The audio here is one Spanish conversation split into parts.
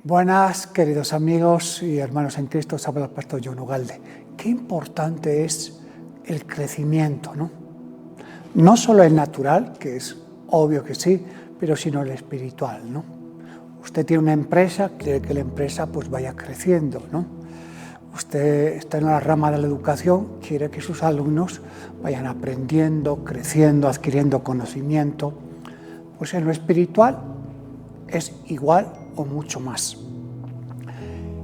Buenas, queridos amigos y hermanos en Cristo, os habla el pastor John Ugalde. Qué importante es el crecimiento, ¿no? No solo el natural, que es obvio que sí, pero sino el espiritual, ¿no? Usted tiene una empresa, quiere que la empresa pues vaya creciendo, ¿no? Usted está en la rama de la educación, quiere que sus alumnos vayan aprendiendo, creciendo, adquiriendo conocimiento. Pues en lo espiritual es igual o mucho más.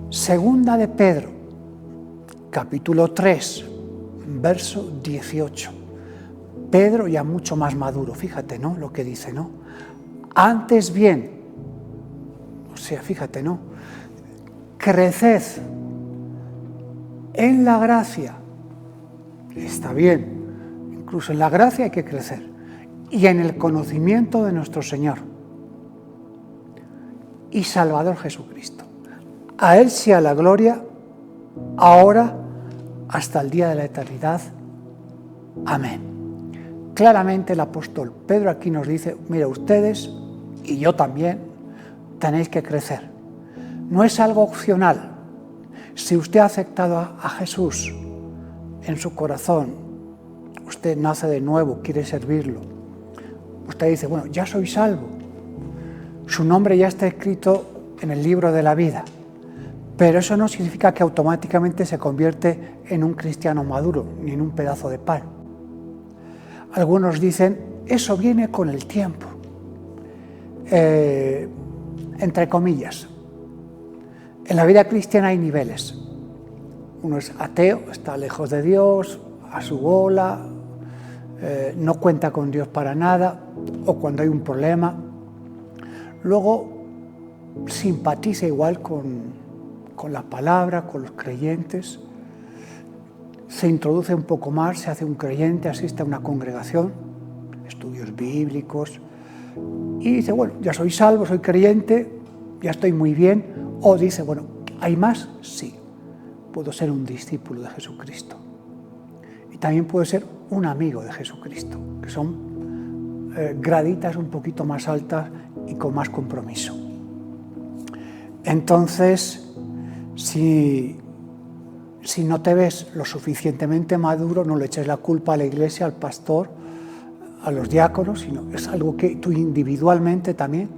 Segunda de Pedro, capítulo 3, verso 18. Pedro ya mucho más maduro, fíjate, ¿no? Lo que dice, ¿no? Antes bien, o sea, fíjate, ¿no? Creced en la gracia. Está bien, incluso en la gracia hay que crecer. Y en el conocimiento de nuestro Señor y Salvador Jesucristo. A Él sea la gloria, ahora, hasta el día de la eternidad. Amén. Claramente el apóstol Pedro aquí nos dice, mira, ustedes y yo también tenéis que crecer. No es algo opcional. Si usted ha aceptado a Jesús en su corazón, usted nace de nuevo, quiere servirlo. Usted dice, bueno, ya soy salvo. Su nombre ya está escrito en el libro de la vida, pero eso no significa que automáticamente se convierte en un cristiano maduro, ni en un pedazo de pan. Algunos dicen, eso viene con el tiempo, entre comillas. En la vida cristiana hay niveles. Uno es ateo, está lejos de Dios, a su bola, no cuenta con Dios para nada, o cuando hay un problema. Luego simpatiza igual con la palabra, con los creyentes, se introduce un poco más, se hace un creyente, asiste a una congregación, estudios bíblicos, y dice, bueno, ya soy salvo, soy creyente, ya estoy muy bien, o dice, bueno, ¿hay más? Sí, puedo ser un discípulo de Jesucristo. Y también puedo ser un amigo de Jesucristo, que son graditas un poquito más altas y con más compromiso. Entonces, si no te ves lo suficientemente maduro, no le eches la culpa a la iglesia, al pastor, a los diáconos, sino es algo que tú individualmente también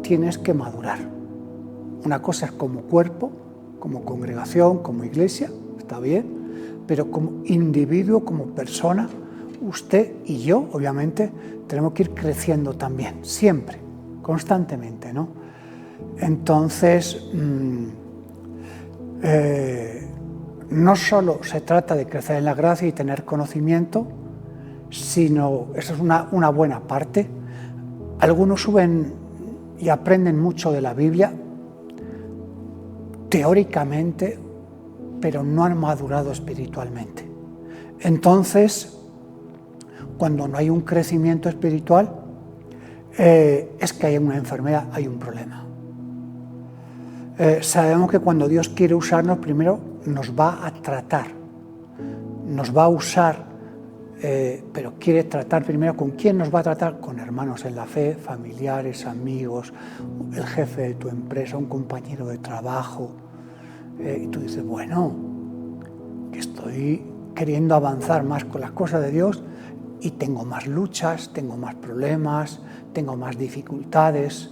tienes que madurar. Una cosa es como cuerpo, como congregación, como iglesia, está bien, pero como individuo, como persona, usted y yo, obviamente, tenemos que ir creciendo también, siempre, constantemente, ¿no? Entonces, no solo se trata de crecer en la gracia y tener conocimiento, sino, eso es una buena parte. Algunos suben y aprenden mucho de la Biblia, teóricamente, pero no han madurado espiritualmente. Entonces, cuando no hay un crecimiento espiritual, es que hay una enfermedad, hay un problema. Sabemos que cuando Dios quiere usarnos, primero nos va a tratar, nos va a usar, pero quiere tratar primero. ¿Con quién nos va a tratar? Con hermanos en la fe, familiares, amigos, el jefe de tu empresa, un compañero de trabajo. Y tú dices, bueno, que estoy queriendo avanzar más con las cosas de Dios y tengo más luchas, tengo más problemas, tengo más dificultades.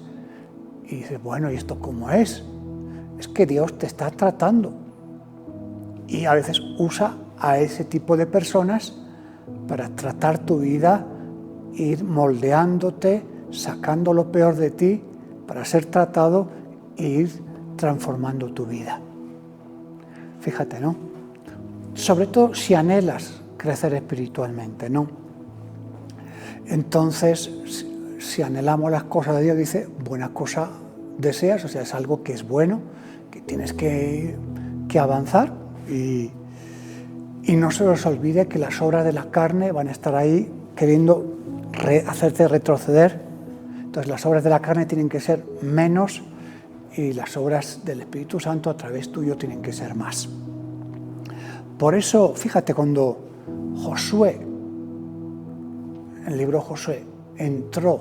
Y dices, bueno, ¿y esto cómo es? Es que Dios te está tratando. Y a veces usa a ese tipo de personas para tratar tu vida, ir moldeándote, sacando lo peor de ti para ser tratado e ir transformando tu vida. Fíjate, ¿no? Sobre todo si anhelas crecer espiritualmente, ¿no? Entonces, si anhelamos las cosas de Dios, dice, buena cosa deseas, o sea, es algo que es bueno, que tienes que avanzar y no se os olvide que las obras de la carne van a estar ahí queriendo hacerte retroceder. Entonces las obras de la carne tienen que ser menos y las obras del Espíritu Santo a través tuyo tienen que ser más. Por eso, fíjate, cuando Josué, en el libro Josué, entró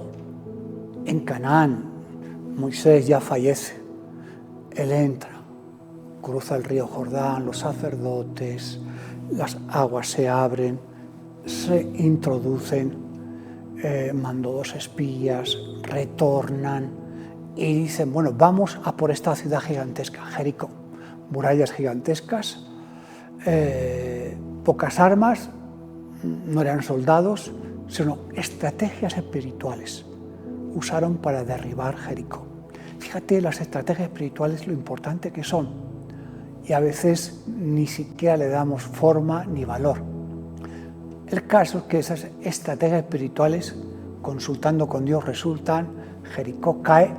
en Canaán, Moisés ya fallece. Él entra, cruza el río Jordán, los sacerdotes, las aguas se abren, se introducen, mandó 2 espías, retornan y dicen, bueno, vamos a por esta ciudad gigantesca, Jericó. Murallas gigantescas, pocas armas, no eran soldados, sino estrategias espirituales usaron para derribar Jericó. Fíjate las estrategias espirituales, lo importante que son, y a veces ni siquiera le damos forma ni valor. El caso es que esas estrategias espirituales, consultando con Dios, resultan, Jericó cae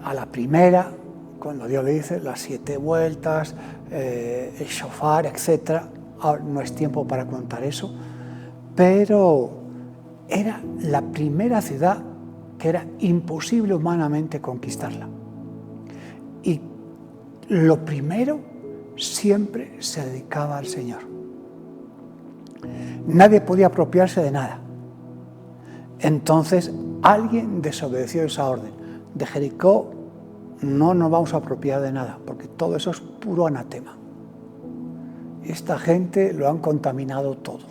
a la primera, cuando Dios le dice las 7 vueltas, el shofar, etc. Ahora no es tiempo para contar eso, pero era la primera ciudad que era imposible humanamente conquistarla. Y lo primero siempre se dedicaba al Señor. Nadie podía apropiarse de nada. Entonces alguien desobedeció esa orden. De Jericó no nos vamos a apropiar de nada, porque todo eso es puro anatema. Esta gente lo han contaminado todo.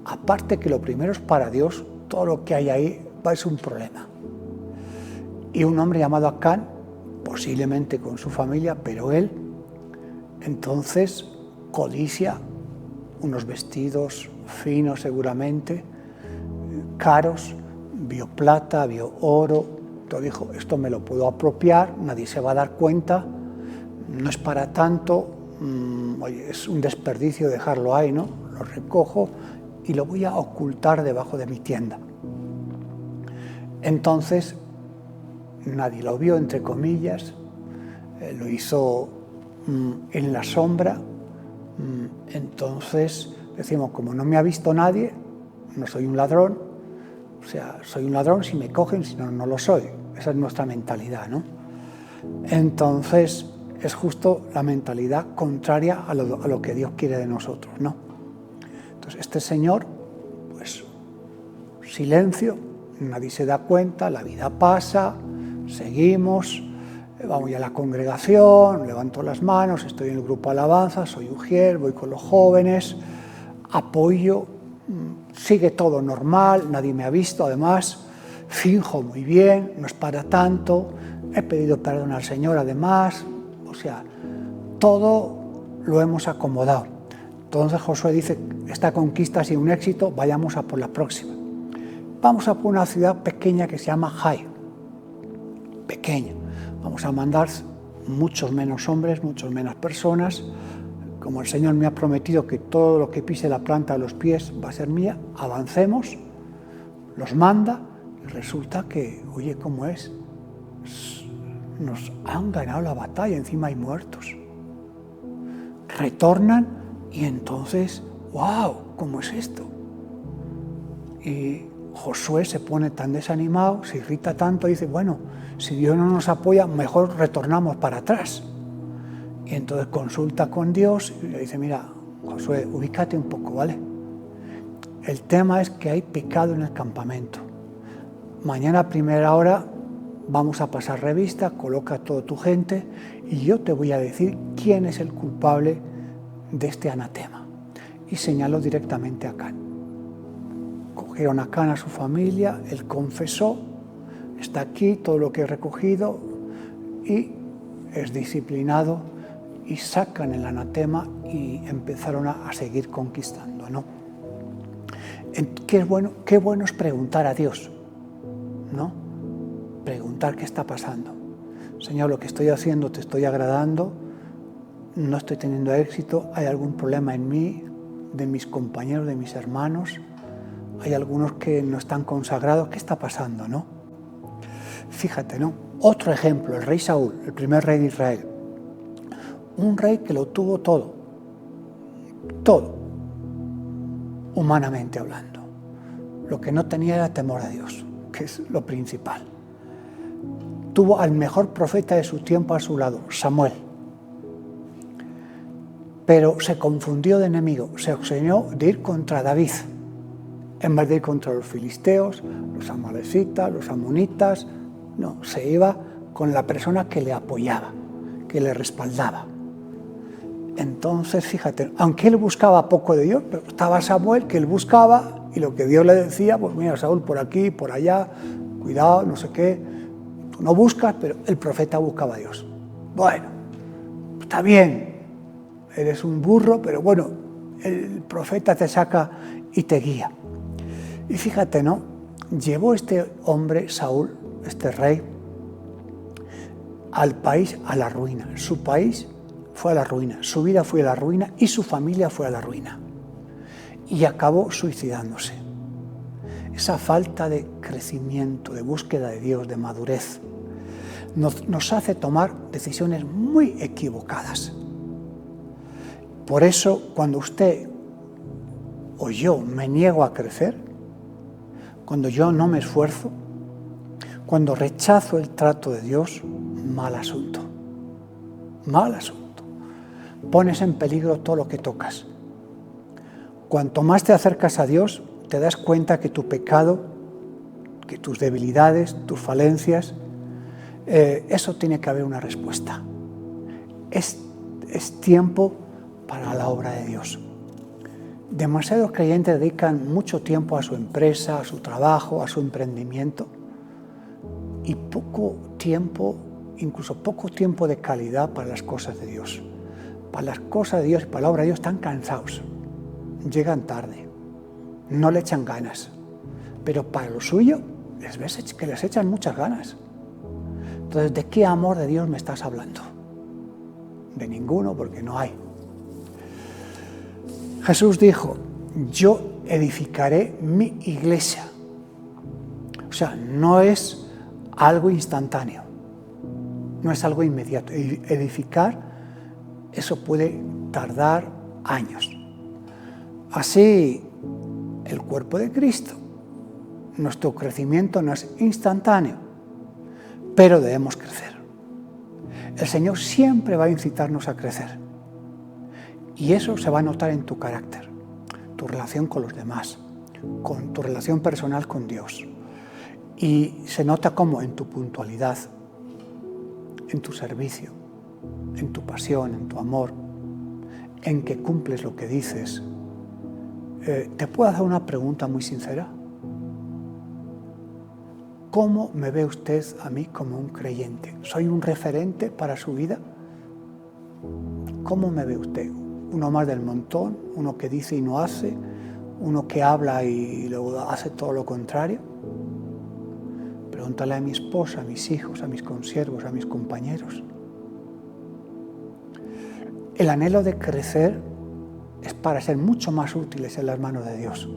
Aparte que lo primero es para Dios, todo lo que hay ahí va a ser un problema. Y un hombre llamado Acán, posiblemente con su familia, pero él, entonces codicia unos vestidos finos seguramente, caros, vio plata, vio oro. Entonces dijo, esto me lo puedo apropiar, nadie se va a dar cuenta, no es para tanto, oye, es un desperdicio dejarlo ahí, ¿no? Lo recojo y lo voy a ocultar debajo de mi tienda. Entonces, nadie lo vio, entre comillas, lo hizo en la sombra. Entonces, decimos, como no me ha visto nadie, no soy un ladrón, o sea, soy un ladrón si me cogen, si no, no lo soy. Esa es nuestra mentalidad, ¿no? Entonces, es justo la mentalidad contraria a lo que Dios quiere de nosotros, ¿no? Entonces, este señor, pues, silencio, nadie se da cuenta, la vida pasa, seguimos, vamos a la congregación, levanto las manos, estoy en el grupo alabanza, soy ujier, voy con los jóvenes, apoyo, sigue todo normal, nadie me ha visto, además, finjo muy bien, no es para tanto, he pedido perdón al Señor además, o sea, todo lo hemos acomodado. Entonces Josué dice, esta conquista ha sido un éxito, vayamos a por la próxima. Vamos a por una ciudad pequeña que se llama Jai, pequeña. Vamos a mandar muchos menos hombres, muchas menos personas. Como el Señor me ha prometido que todo lo que pise la planta de los pies va a ser mía, avancemos, los manda y resulta que, oye, ¿cómo es? Nos han ganado la batalla, encima hay muertos. Retornan y entonces, ¡wow! ¿Cómo es esto? Y Josué se pone tan desanimado, se irrita tanto, dice, bueno, si Dios no nos apoya, mejor retornamos para atrás. Y entonces consulta con Dios y le dice, mira, Josué, ubícate un poco, ¿vale? El tema es que hay pecado en el campamento. Mañana a primera hora vamos a pasar revista, coloca a toda tu gente y yo te voy a decir quién es el culpable de este anatema. Y señaló directamente a Acán. Cogieron a Acán, a su familia, él confesó, está aquí todo lo que he recogido y es disciplinado y sacan el anatema y empezaron a seguir conquistando, ¿no? Qué bueno es preguntar a Dios, ¿no? Preguntar qué está pasando. Señor, lo que estoy haciendo, te estoy agradando, no estoy teniendo éxito, hay algún problema en mí, de mis compañeros, de mis hermanos, hay algunos que no están consagrados, ¿qué está pasando, no? Fíjate, ¿no? Otro ejemplo, el rey Saúl, el primer rey de Israel. Un rey que lo tuvo todo, humanamente hablando. Lo que no tenía era temor a Dios, que es lo principal. Tuvo al mejor profeta de su tiempo a su lado, Samuel. Pero se confundió de enemigo, se obsesionó de ir contra David, en vez de ir contra los filisteos, los amalecitas, los amonitas. No, se iba con la persona que le apoyaba, que le respaldaba. Entonces, fíjate, aunque él buscaba poco de Dios, pero estaba Samuel, que él buscaba, y lo que Dios le decía, pues mira, Saúl, por aquí, por allá, cuidado, no sé qué, tú no buscas, pero el profeta buscaba a Dios. Bueno, está bien, eres un burro, pero bueno, el profeta te saca y te guía. Y fíjate, ¿no? Llevó este hombre, Saúl, este rey, al país a la ruina. Su país fue a la ruina, su vida fue a la ruina y su familia fue a la ruina. Y acabó suicidándose. Esa falta de crecimiento, de búsqueda de Dios, de madurez, nos hace tomar decisiones muy equivocadas. Por eso, cuando usted o yo me niego a crecer, cuando yo no me esfuerzo, cuando rechazo el trato de Dios, mal asunto. Mal asunto. Pones en peligro todo lo que tocas. Cuanto más te acercas a Dios, te das cuenta que tu pecado, que tus debilidades, tus falencias, eso tiene que haber una respuesta. Es tiempo para la obra de Dios. Demasiados creyentes dedican mucho tiempo a su empresa, a su trabajo, a su emprendimiento y poco tiempo, incluso poco tiempo de calidad para las cosas de Dios. Para las cosas de Dios y para la obra de Dios están cansados, llegan tarde, no le echan ganas, pero para lo suyo les ves que les echan muchas ganas. Entonces, ¿de qué amor de Dios me estás hablando? De ninguno, porque no hay. Jesús dijo, yo edificaré mi iglesia. O sea, no es algo instantáneo, no es algo inmediato. Edificar, eso puede tardar años. Así, el cuerpo de Cristo, nuestro crecimiento no es instantáneo, pero debemos crecer. El Señor siempre va a incitarnos a crecer. Y eso se va a notar en tu carácter, tu relación con los demás, con tu relación personal con Dios. Y se nota como en tu puntualidad, en tu servicio, en tu pasión, en tu amor, en que cumples lo que dices. ¿Te puedo hacer una pregunta muy sincera? ¿Cómo me ve usted a mí como un creyente? ¿Soy un referente para su vida? ¿Cómo me ve usted? ¿Uno más del montón? ¿Uno que dice y no hace? ¿Uno que habla y luego hace todo lo contrario? Pregúntale a mi esposa, a mis hijos, a mis consiervos, a mis compañeros. El anhelo de crecer es para ser mucho más útiles en las manos de Dios.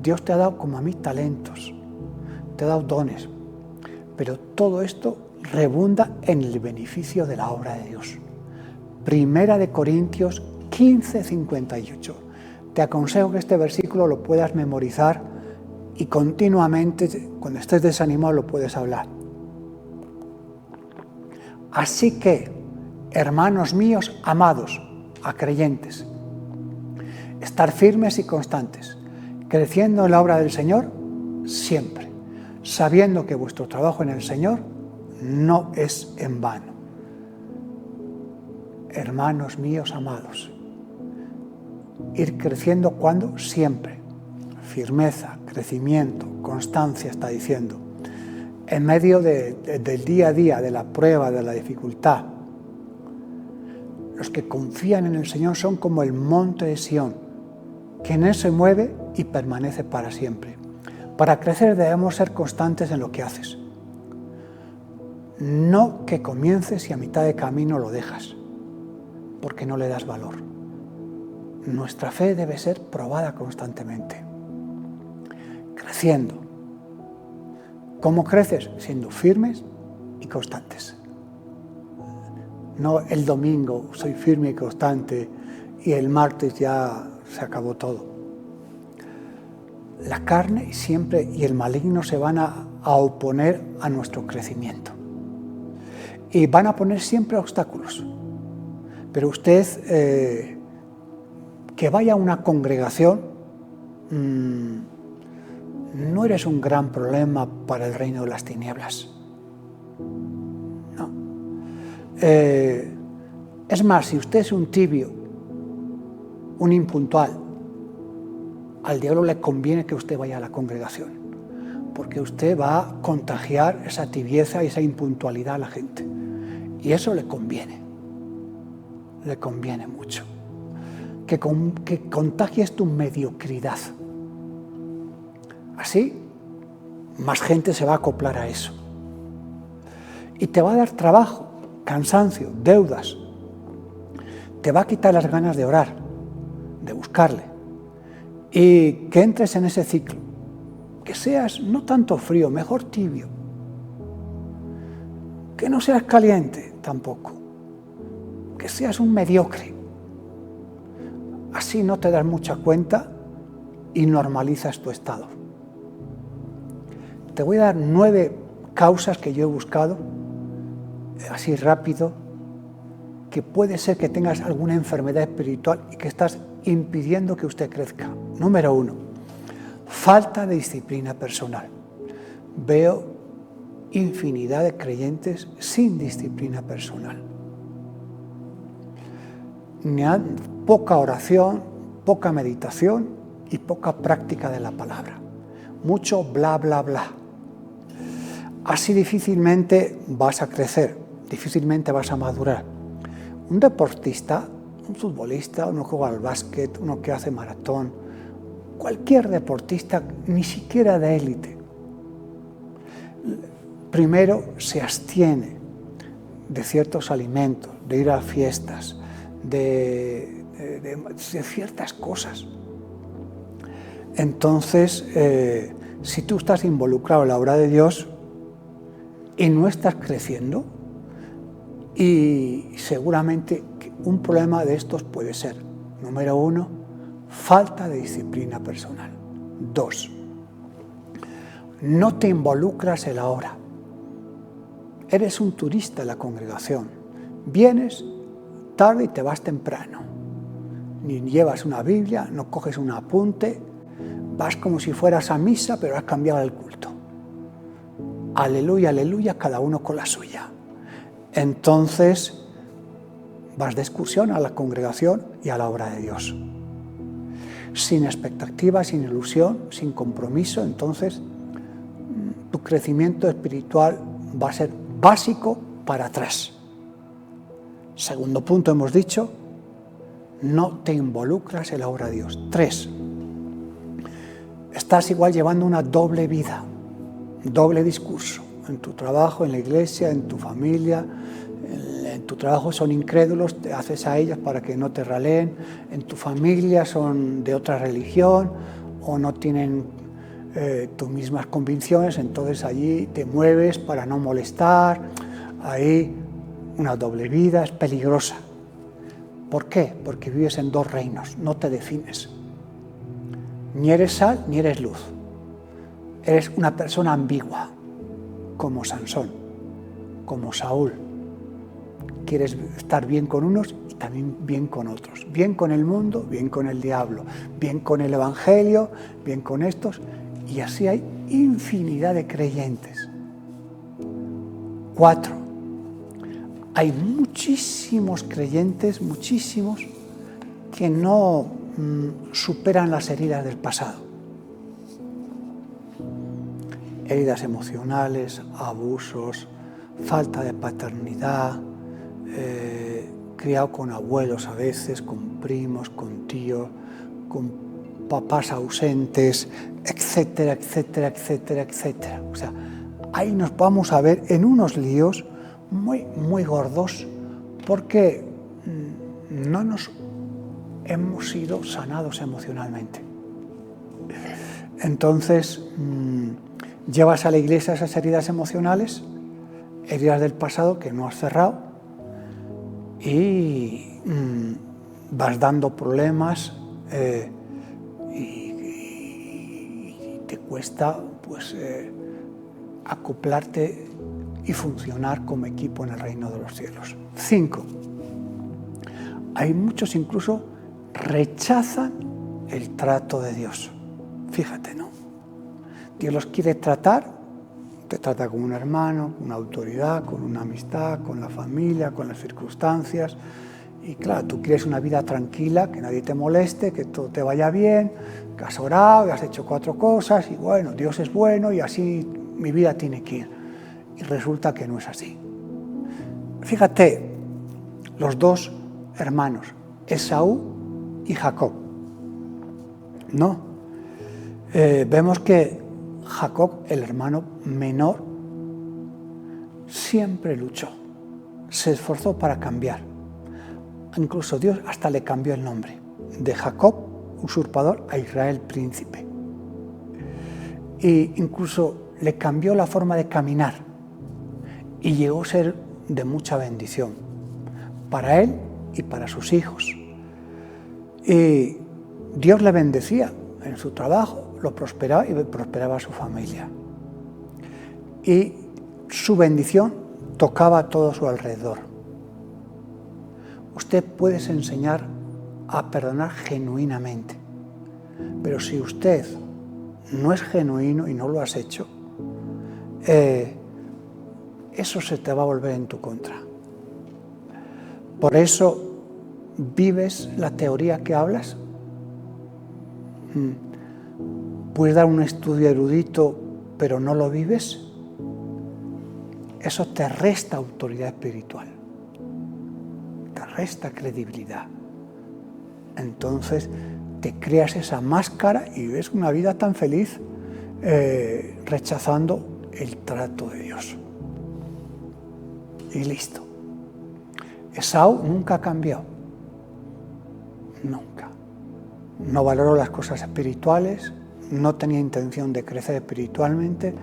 Dios te ha dado, como a mí, talentos, te ha dado dones, pero todo esto redunda en el beneficio de la obra de Dios. Primera de Corintios 15:58. Te aconsejo que este versículo lo puedas memorizar y continuamente, cuando estés desanimado, lo puedes hablar. Así que, hermanos míos amados, a creyentes, estar firmes y constantes, creciendo en la obra del Señor siempre, sabiendo que vuestro trabajo en el Señor no es en vano. Hermanos míos amados, ir creciendo cuando siempre, firmeza, crecimiento, constancia, está diciendo, en medio del día a día, de la prueba, de la dificultad. Los que confían en el Señor son como el monte de Sión, que en él se mueve y permanece para siempre. Para crecer debemos ser constantes en lo que haces. No que comiences y a mitad de camino lo dejas, porque no le das valor. Nuestra fe debe ser probada constantemente, creciendo. ¿Cómo creces? Siendo firmes y constantes. No el domingo soy firme y constante y el martes ya se acabó todo. La carne siempre y el maligno se van a oponer a nuestro crecimiento. Y van a poner siempre obstáculos. Pero usted, que vaya a una congregación, no eres un gran problema para el reino de las tinieblas. Es más, si usted es un tibio, un impuntual, al diablo le conviene que usted vaya a la congregación, porque usted va a contagiar esa tibieza y esa impuntualidad a la gente. Y eso le conviene mucho. Que contagies tu mediocridad. Así, más gente se va a acoplar a eso. Y te va a dar trabajo, cansancio, deudas. Te va a quitar las ganas de orar, de buscarle. Y que entres en ese ciclo. Que seas no tanto frío, mejor tibio. Que no seas caliente tampoco. Que seas un mediocre. Así no te das mucha cuenta y normalizas tu estado. Te voy a dar 9 causas que yo he buscado, así rápido, que puede ser que tengas alguna enfermedad espiritual y que estás impidiendo que usted crezca. Número 1, falta de disciplina personal. Veo infinidad de creyentes sin disciplina personal. Poca oración, poca meditación y poca práctica de la palabra. Mucho bla, bla, bla. Así difícilmente vas a crecer, difícilmente vas a madurar. Un deportista, un futbolista, uno que juega al básquet, uno que hace maratón, cualquier deportista, ni siquiera de élite, primero se abstiene de ciertos alimentos, de ir a fiestas, de ciertas cosas. Entonces, si tú estás involucrado en la obra de Dios y no estás creciendo, y seguramente un problema de estos puede ser, número 1, falta de disciplina personal. 2, no te involucras en la obra. Eres un turista en la congregación. Vienes tarde y te vas temprano. Ni llevas una Biblia, no coges un apunte, vas como si fueras a misa, pero has cambiado el culto. Aleluya, aleluya, cada uno con la suya. Entonces, vas de excursión a la congregación y a la obra de Dios. Sin expectativa, sin ilusión, sin compromiso, entonces tu crecimiento espiritual va a ser básico para atrás. Segundo punto, hemos dicho, no te involucras en la obra de Dios. 3, estás igual llevando una doble vida, doble discurso. En tu trabajo, en la iglesia, en tu familia, en tu trabajo son incrédulos, te haces a ellos para que no te raleen. En tu familia son de otra religión o no tienen tus mismas convicciones, entonces allí te mueves para no molestar. Ahí una doble vida es peligrosa. ¿Por qué? Porque vives en 2 reinos, no te defines. Ni eres sal ni eres luz. Eres una persona ambigua, como Sansón, como Saúl. Quieres estar bien con unos y también bien con otros. Bien con el mundo, bien con el diablo, bien con el evangelio, bien con estos. Y así hay infinidad de creyentes. 4, hay muchísimos creyentes, muchísimos, que no superan las heridas del pasado. Heridas emocionales, abusos, falta de paternidad, criado con abuelos a veces, con primos, con tíos, con papás ausentes, etcétera, etcétera, etcétera, etcétera. O sea, ahí nos vamos a ver en unos líos muy, muy gordos porque no nos hemos sido sanados emocionalmente. Entonces, llevas a la iglesia esas heridas emocionales, heridas del pasado que no has cerrado, y vas dando problemas y te cuesta pues acoplarte y funcionar como equipo en el reino de los cielos. 5, hay muchos incluso rechazan el trato de Dios. Fíjate, ¿no? Dios los quiere tratar Te trata como un hermano, con una autoridad, con una amistad, con la familia, con las circunstancias. Y claro, tú quieres una vida tranquila, que nadie te moleste, que todo te vaya bien, que has orado, que has hecho 4 cosas y bueno, Dios es bueno y así mi vida tiene que ir. Y resulta que no es así. Fíjate, los 2 hermanos, Esaú y Jacob, ¿no? Vemos que Jacob, el hermano menor, siempre luchó, se esforzó para cambiar. Incluso Dios hasta le cambió el nombre, de Jacob, usurpador, a Israel, príncipe. E incluso le cambió la forma de caminar y llegó a ser de mucha bendición para él y para sus hijos. Y Dios le bendecía en su trabajo, lo prosperaba y prosperaba a su familia. Y su bendición tocaba a todo su alrededor. Usted puede enseñar a perdonar genuinamente, pero si usted no es genuino y no lo has hecho, eso se te va a volver en tu contra. Por eso, ¿vives la teoría que hablas? ¿Puedes dar un estudio erudito, pero no lo vives? Eso te resta autoridad espiritual, te resta credibilidad. Entonces te creas esa máscara y ves una vida tan feliz rechazando el trato de Dios. Y listo. Esaú nunca cambió, nunca. No valoró las cosas espirituales, no tenía intención de crecer espiritualmente,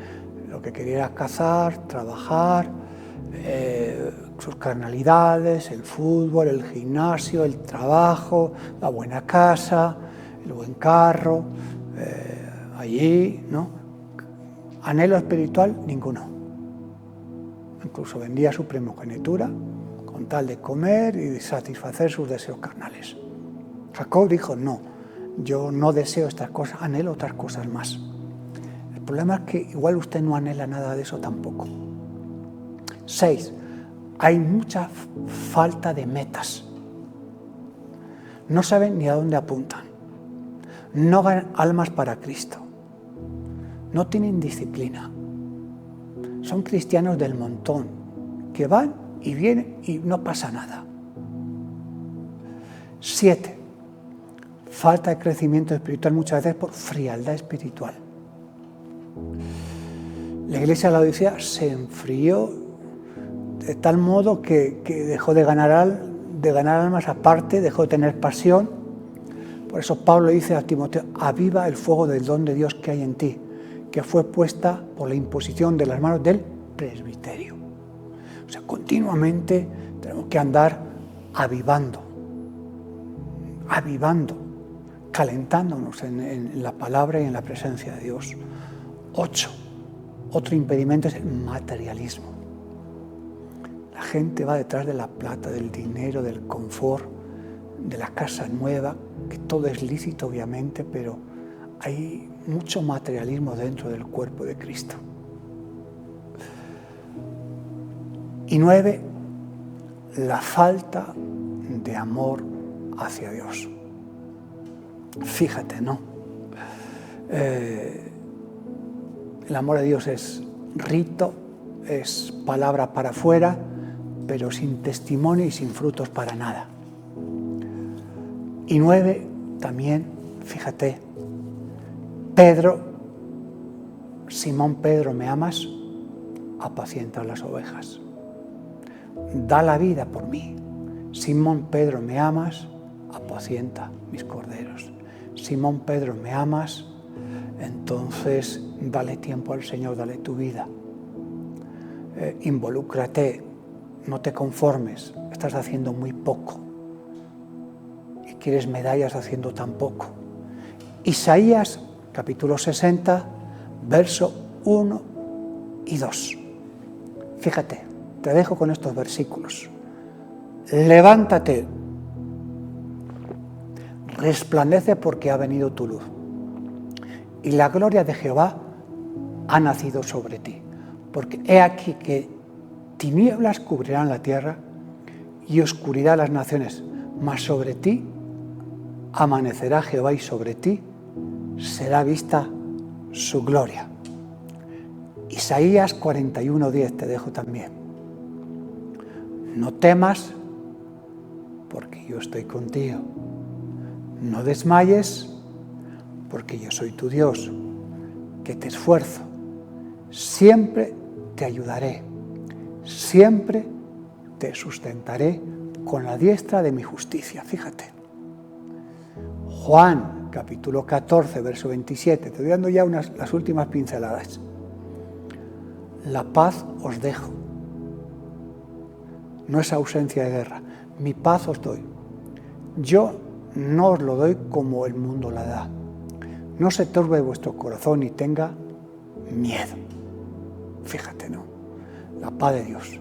lo que quería era cazar, trabajar, sus carnalidades, el fútbol, el gimnasio, el trabajo, la buena casa, el buen carro, allí, ¿no? Anhelo espiritual, ninguno. Incluso vendía su primogenitura con tal de comer y de satisfacer sus deseos carnales. Jacob dijo, no, yo no deseo estas cosas, anhelo otras cosas más. El problema es que igual usted no anhela nada de eso tampoco. 6. Hay mucha falta de metas. No saben ni a dónde apuntan. No ganan almas para Cristo. No tienen disciplina. Son cristianos del montón, que van y vienen y no pasa nada. 7. Falta de crecimiento espiritual muchas veces por frialdad espiritual. La iglesia de la Odisea se enfrió de tal modo que dejó de ganar almas aparte, dejó de tener pasión. Por eso Pablo dice a Timoteo, aviva el fuego del don de Dios que hay en ti, que fue puesta por la imposición de las manos del presbiterio. O sea, continuamente tenemos que andar avivando, calentándonos en la palabra y en la presencia de Dios. 8. Otro impedimento es el materialismo. La gente va detrás de la plata, del dinero, del confort, de la casa nueva, que todo es lícito obviamente, pero hay mucho materialismo dentro del cuerpo de Cristo. Y 9, la falta de amor hacia Dios. Fíjate, ¿no? El amor a Dios es rito, es palabra para afuera, pero sin testimonio y sin frutos para nada. Y 9, también, fíjate, Simón Pedro, ¿me amas? Apacienta las ovejas. Da la vida por mí. Simón Pedro, ¿me amas? Apacienta mis corderos. Simón Pedro, ¿me amas? Entonces dale tiempo al Señor, dale tu vida. Involúcrate, no te conformes, estás haciendo muy poco y quieres medallas haciendo tan poco. Isaías, capítulo 60, verso 1 y 2. Fíjate, te dejo con estos versículos. Levántate, resplandece porque ha venido tu luz y la gloria de Jehová ha nacido sobre ti. porque he aquí que tinieblas cubrirán la tierra y oscuridad las naciones, mas sobre ti amanecerá Jehová y sobre ti será vista su gloria. Isaías 41:10 te dejo también. No temas, porque yo estoy contigo. No desmayes, porque yo soy tu Dios, que te esfuerzo. Siempre te ayudaré, siempre te sustentaré con la diestra de mi justicia. Fíjate. Juan, capítulo 14, verso 27. Te voy dando ya las últimas pinceladas. La paz os dejo. No es ausencia de guerra. Mi paz os doy. Yo no os lo doy como el mundo la da. No se turbe vuestro corazón y tenga miedo. Fíjate, ¿no? La paz de Dios.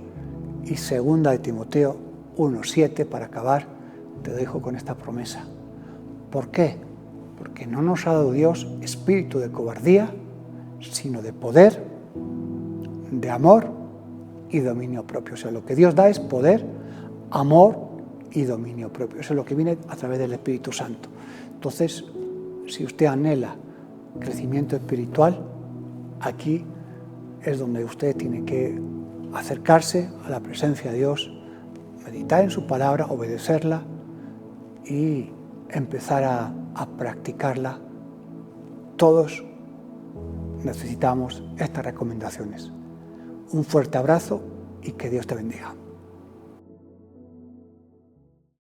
Y 2 de Timoteo 1:7, para acabar, te dejo con esta promesa. ¿Por qué? Porque no nos ha dado Dios espíritu de cobardía, sino de poder, de amor y dominio propio. O sea, lo que Dios da es poder, amor y dominio propio. Eso es lo que viene a través del Espíritu Santo. Entonces, si usted anhela crecimiento espiritual, aquí es donde usted tiene que acercarse a la presencia de Dios, meditar en su palabra, obedecerla y empezar a practicarla. Todos necesitamos estas recomendaciones. Un fuerte abrazo y que Dios te bendiga.